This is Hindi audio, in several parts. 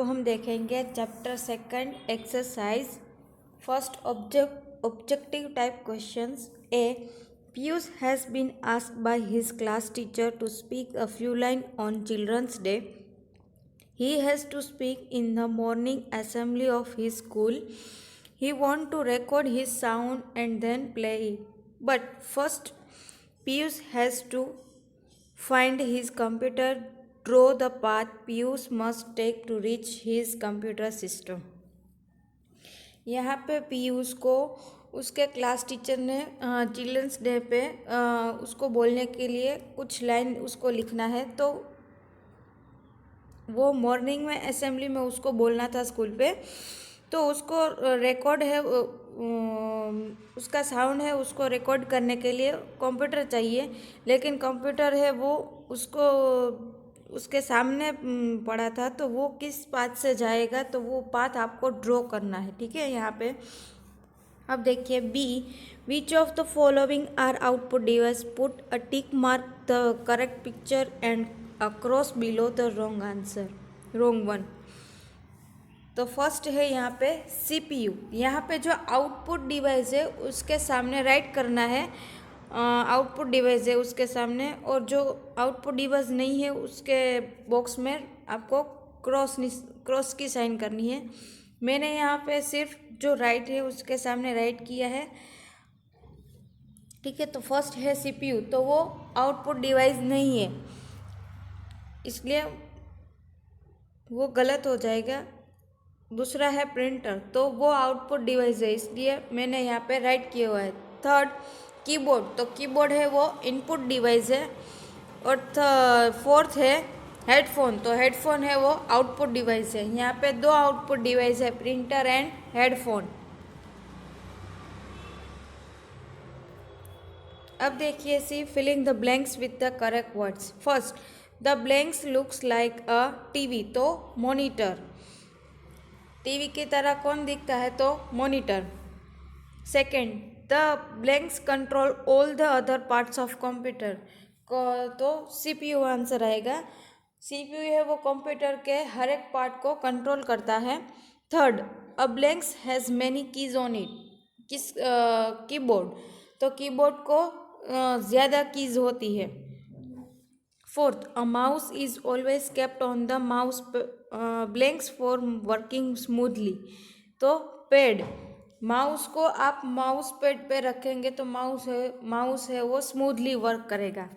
हम देखेंगे chapter second exercise first objective type questions. A Piyush has been asked by his class teacher to speak a few line on children's day. He has to speak in the morning assembly of his school. He wants to record his sound and then play it. But first, Piyush has to find his computer, draw the path Piyush must take to reach his computer system. यहाँ पे पीयूष को उसके क्लास टीचर ने चिल्ड्रंस डे पे उसको बोलने के लिए कुछ लाइन उसको लिखना है। तो वो मॉर्निंग में असेंबली में उसको बोलना था स्कूल पे। तो उसको रिकॉर्ड है, उसका साउंड है, उसको रिकॉर्ड करने के लिए कंप्यूटर चाहिए। लेकिन कंप्यूटर है वो उसको उसके सामने पड़ा था, तो वो किस पाथ से जाएगा, तो वो पाथ आपको ड्रॉ करना है। ठीक है, यहाँ पे अब देखिए B, which of the following are output device, put a tick mark the correct picture and across below the wrong answer, wrong one. तो फर्स्ट है यहाँ पे सीपीयू। यहाँ पे जो आउटपुट डिवाइस है उसके सामने राइट करना है, आउटपुट डिवाइस है उसके सामने, और जो आउटपुट डिवाइस नहीं है उसके बॉक्स में आपको क्रॉस की साइन करनी है। मैंने यहाँ पे सिर्फ जो राइट है उसके सामने राइट किया है। ठीक है, तो फर्स्ट है सीपीयू, तो वो आउटपुट डिवाइस नहीं है, इसलिए वो गलत हो जाएगा। दूसरा है प्रिंटर, तो वो आउटपुट डिवाइस है, इसलिए मैंने यहाँ पे राइट किया हुआ है। थर्ड कीबोर्ड, तो कीबोर्ड है वो इनपुट डिवाइस है। और फोर्थ है हेडफोन, तो हेडफोन है वो आउटपुट डिवाइस है। यहाँ पे दो आउटपुट डिवाइस है, प्रिंटर एंड हेडफोन। अब देखिए C, filling the blanks with the correct words. First, the blanks looks like a TV, तो मॉनिटर। टीवी की तरह कौन दिखता है, तो monitor. Second, the blanks control all the other parts of computer, तो सीपीयू आंसर आएगा। सीपीयू है वो कंप्यूटर के हर एक पार्ट को कंट्रोल करता है। Third, a blanks has many keys on it, किस कीबोर्ड, तो कीबोर्ड को ज़्यादा कीज होती है। Fourth, a mouse is always kept on the mouse blanks for working smoothly, तो पैड, माउस को आप माउस पैड पे रखेंगे तो माउस है वो स्मूथली वर्क करेगा।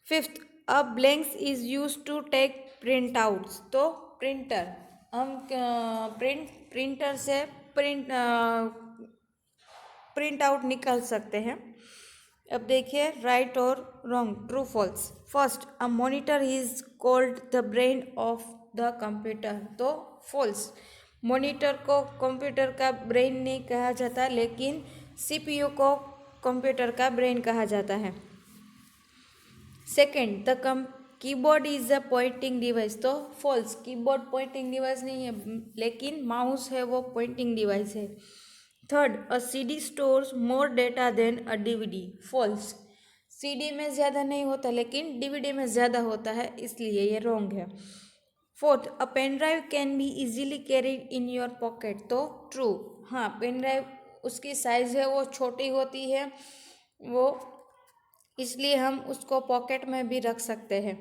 Fifth, a blanks is use to take print outs, तो प्रिंटर, हम प्रिंटर से प्रिंट आउट निकाल सकते हैं। अब देखिए राइट और wrong, true false. First, a monitor is called the brain of the computer, तो फॉल्स। मॉनिटर को कंप्यूटर का ब्रेन नहीं कहा जाता, लेकिन सीपीयू को कंप्यूटर का ब्रेन कहा जाता है। Second, the keyboard is a pointing device, तो फॉल्स। कीबोर्ड पॉइंटिंग डिवाइस नहीं है, लेकिन माउस है वो पॉइंटिंग डिवाइस है। Third, a CD stores more data than a DVD, false. CD में ज़्यादा नहीं होता, लेकिन डीवीडी में ज़्यादा होता है, इसलिए ये रॉन्ग है। Fourth, a pen drive can be easily carried in your pocket, तो ट्रू। हाँ, पेन ड्राइव उसकी साइज़ है वो छोटी होती है, वो इसलिए हम उसको पॉकेट में भी रख सकते हैं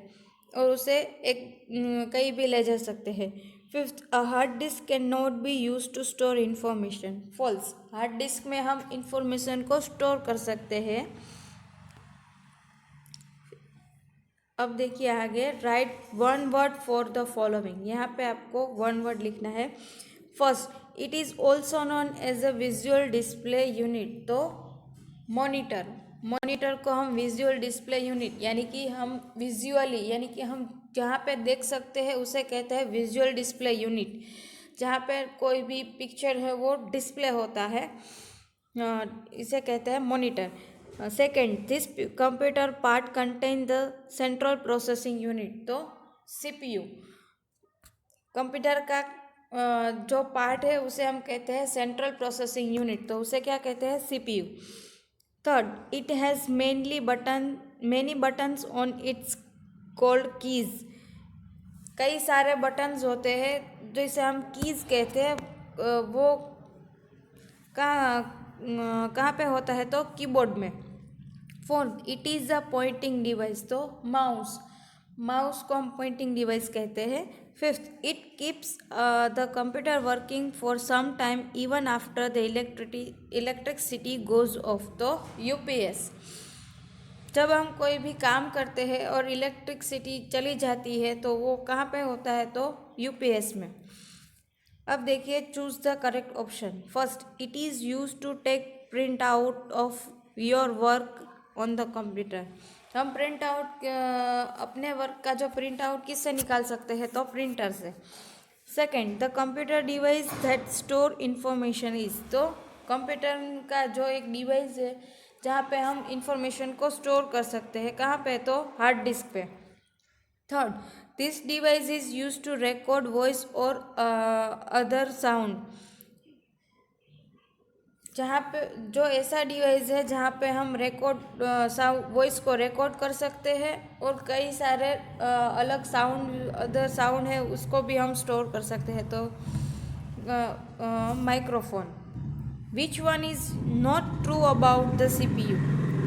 और उसे कहीं भी ले जा सकते हैं। Fifth, a hard disk can not be use to store information, false. Hard disk में हम इंफॉर्मेशन को स्टोर कर सकते हैं। अब देखिए आगे, right one word for the following. यहाँ पे आपको वन वर्ड लिखना है। First, it is also known as a visual display unit, तो मॉनिटर। मॉनिटर को हम विजुअल डिस्प्ले यूनिट, यानी कि हम विजुअली, यानी कि हम जहाँ पे देख सकते हैं उसे कहते हैं विजुअल डिस्प्ले यूनिट। जहाँ पे कोई भी पिक्चर है वो डिस्प्ले होता है, इसे कहते हैं monitor. Second, this computer part contain the central processing unit, तो सीपीयू। कंप्यूटर का जो पार्ट है उसे हम कहते हैं सेंट्रल प्रोसेसिंग यूनिट, तो उसे क्या कहते हैं, CPU. Third, it has many buttons on it's called keys, कई सारे बटन्स होते हैं जिसे हम कीज़ कहते हैं, वो कहाँ पे होता है तो कीबोर्ड में। Fourth, it is a pointing device, तो माउस को हम पॉइंटिंग डिवाइस कहते हैं। Fifth, it keeps the computer working for some time even after the electricity goes off, तो यूपीएस। जब हम कोई भी काम करते हैं और इलेक्ट्रिसिटी चली जाती है तो वो कहाँ पे होता है तो यूपीएस में। अब देखिए, choose the correct option. First, it is use to take print out of your work on the computer. हम प्रिंट आउट अपने वर्क का जो प्रिंट आउट किससे निकाल सकते हैं तो प्रिंटर से। Second, the computer device that store information is, तो कंप्यूटर का जो एक डिवाइस है जहाँ पे हम इंफॉर्मेशन को स्टोर कर सकते हैं, कहाँ पे तो हार्ड डिस्क पे। Third, this device is use to record voice और अदर साउंड, जहाँ पे जो ऐसा डिवाइस है जहाँ पे हम वॉइस को रिकॉर्ड कर सकते हैं और कई सारे अलग अदर साउंड है उसको भी हम स्टोर कर सकते हैं, तो microphone. Which one is not true about the CPU,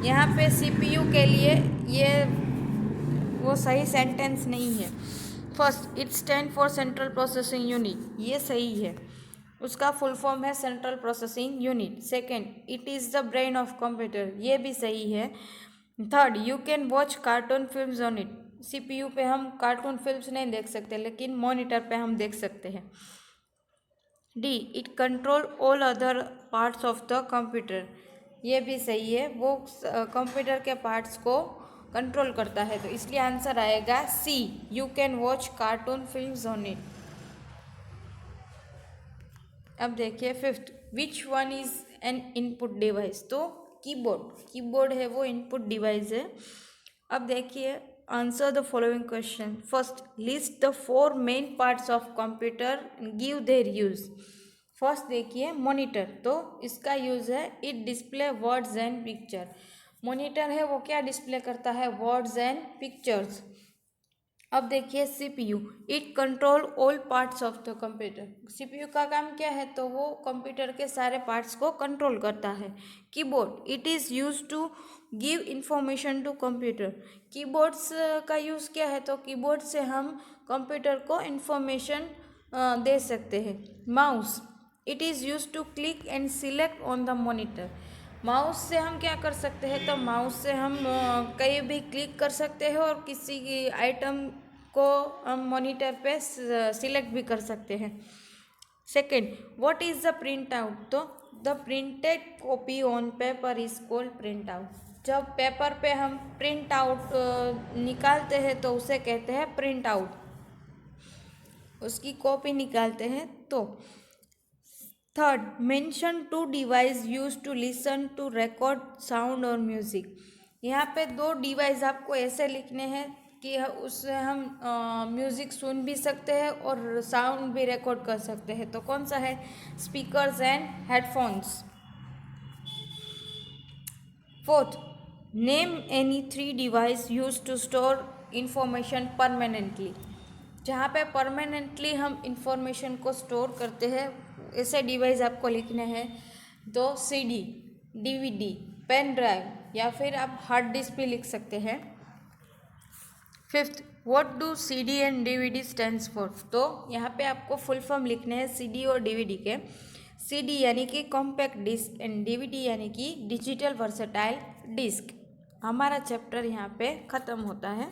यहाँ पे CPU के लिए ये वो सही सेंटेंस नहीं है। First, it stand for central processing unit, ये सही है, उसका फुल फॉर्म है central processing unit. Second, it is the brain of computer, ये भी सही है। Third, you can watch cartoon films on it, CPU पे हम कार्टून फिल्म्स नहीं देख सकते लेकिन मॉनिटर पे हम देख सकते हैं। D, it control all other parts of the computer, ये भी सही है, वो कंप्यूटर के पार्ट्स को कंट्रोल करता है, तो इसलिए आंसर आएगा C, you can watch cartoon films on it. अब देखिए fifth, which one is an input device, तो कीबोर्ड है वो इनपुट डिवाइस है। अब देखिए, answer the following question. First, list the 4 main parts of computer, give their use. First देखिए मॉनिटर, तो इसका यूज है it display words and picture. Monitor है वो क्या डिस्प्ले करता है, वर्ड्स एंड पिक्चर्स। अब देखिए CPU, it control all parts of the computer. CPU का काम क्या है तो वो कंप्यूटर के सारे पार्ट्स को कंट्रोल करता है। Keyboard, it is use to give information to computer. Keyboards का यूज़ क्या है तो कीबोर्ड से हम कंप्यूटर को इंफॉर्मेशन दे सकते हैं। Mouse, it is use to click and select on the monitor. Mouse से हम क्या कर सकते हैं तो माउस से हम कहीं भी क्लिक कर सकते हैं और किसी की आइटम को हम मॉनिटर पे सिलेक्ट भी कर सकते हैं। Second, what is the print out, तो the printed copy on paper is called print out. जब पेपर पे हम प्रिंट आउट निकालते हैं तो उसे कहते हैं प्रिंट आउट, उसकी कॉपी निकालते हैं तो। Third, mention 2 device use to listen to record sound और म्यूज़िक। यहाँ पे 2 डिवाइस आपको ऐसे लिखने हैं कि उससे हम म्यूज़िक सुन भी सकते हैं और साउंड भी रिकॉर्ड कर सकते हैं, तो कौन सा है, speakers and headphones. Fourth, name any 3 device use to store information permanently. जहाँ पे परमानेंटली हम इंफॉर्मेशन को स्टोर करते हैं ऐसे डिवाइस आपको लिखने हैं, तो CD, DVD, पेन ड्राइव या फिर आप हार्ड डिस्क भी लिख सकते हैं। Fifth, what do CD and DVD stands for, तो यहाँ पे आपको फुल फॉर्म लिखने हैं CD और DVD के। CD यानी कि कॉम्पैक्ट डिस्क एंड DVD यानी कि डिजिटल वर्सेटाइल डिस्क। हमारा चैप्टर यहाँ पे ख़त्म होता है।